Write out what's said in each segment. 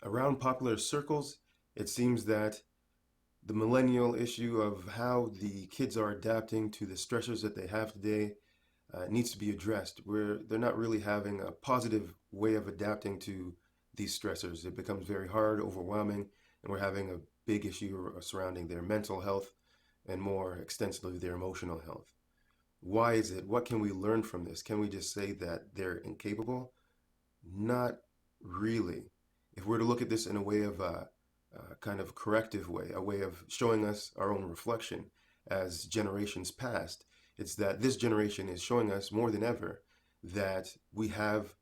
Around popular circles, it seems that the millennial issue of how the kids are adapting to the stressors that they have today needs to be addressed. Where they're not really having a positive way of adapting to these stressors. It becomes very hard, overwhelming, and we're having a big issue surrounding their mental health and more extensively their emotional health. Why is it? What can we learn from this? Can we just say that they're incapable? Not really. If we're to look at this in a way of a kind of corrective way, a way of showing us our own reflection as generations past, it's that this generation is showing us more than ever that we have,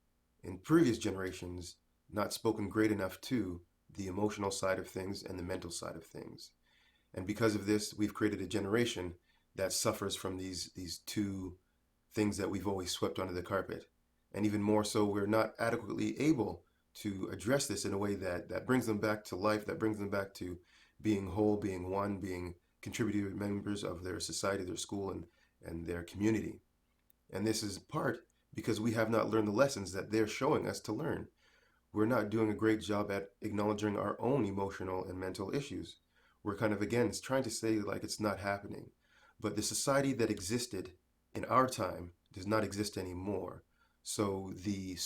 in previous generations, not spoken great enough to the emotional side of things and the mental side of things. And because of this, we've created a generation that suffers from these two things that we've always swept under the carpet. And even more so, we're not adequately able to address this in a way that brings them back to life, that brings them back to being whole, being one, being contributing members of their society, their school, and their community. And this is part because we have not learned the lessons that they're showing us to learn. We're not doing a great job at acknowledging our own emotional and mental issues. We're kind of, again, trying to say like it's not happening. But the society that existed in our time does not exist anymore. So the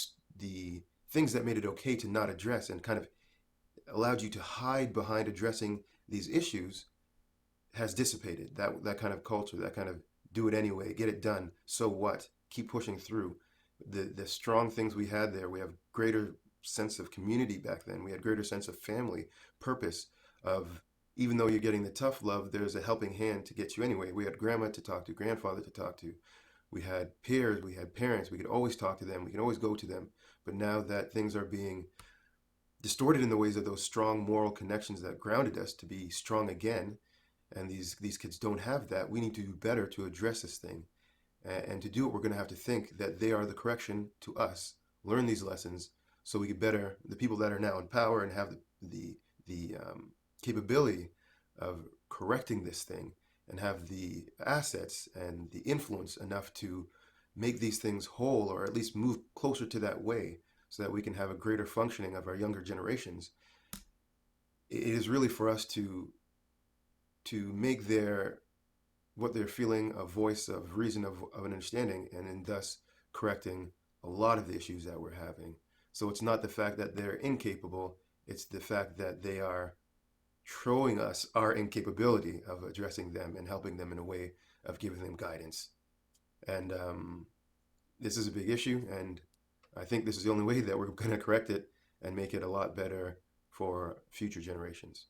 things that made it okay to not address and kind of allowed you to hide behind addressing these issues has dissipated. That kind of culture, that kind of do it anyway, get it done. So what? Keep pushing through. The strong things we had there, we have greater sense of community back then. We had greater sense of family, purpose, of even though you're getting the tough love, there's a helping hand to get you anyway. We had grandma to talk to, grandfather to talk to. We had peers, we had parents, we could always talk to them, we could always go to them. But now that things are being distorted in the ways of those strong moral connections that grounded us to be strong again, and these kids don't have that. We need to do better to address this thing, and to do it, we're going to have to think that they are the correction to us. Learn these lessons so we can better the people that are now in power and have the capability of correcting this thing and have the assets and the influence enough to make these things whole or at least move closer to that way so that we can have a greater functioning of our younger generations. It is really for us to make their what they're feeling a voice of reason of an understanding and in thus correcting a lot of the issues that we're having. So it's not the fact that they're incapable, it's the fact that they are showing us our incapability of addressing them and helping them in a way of giving them guidance. And this is a big issue, and I think this is the only way that we're going to correct it and make it a lot better for future generations.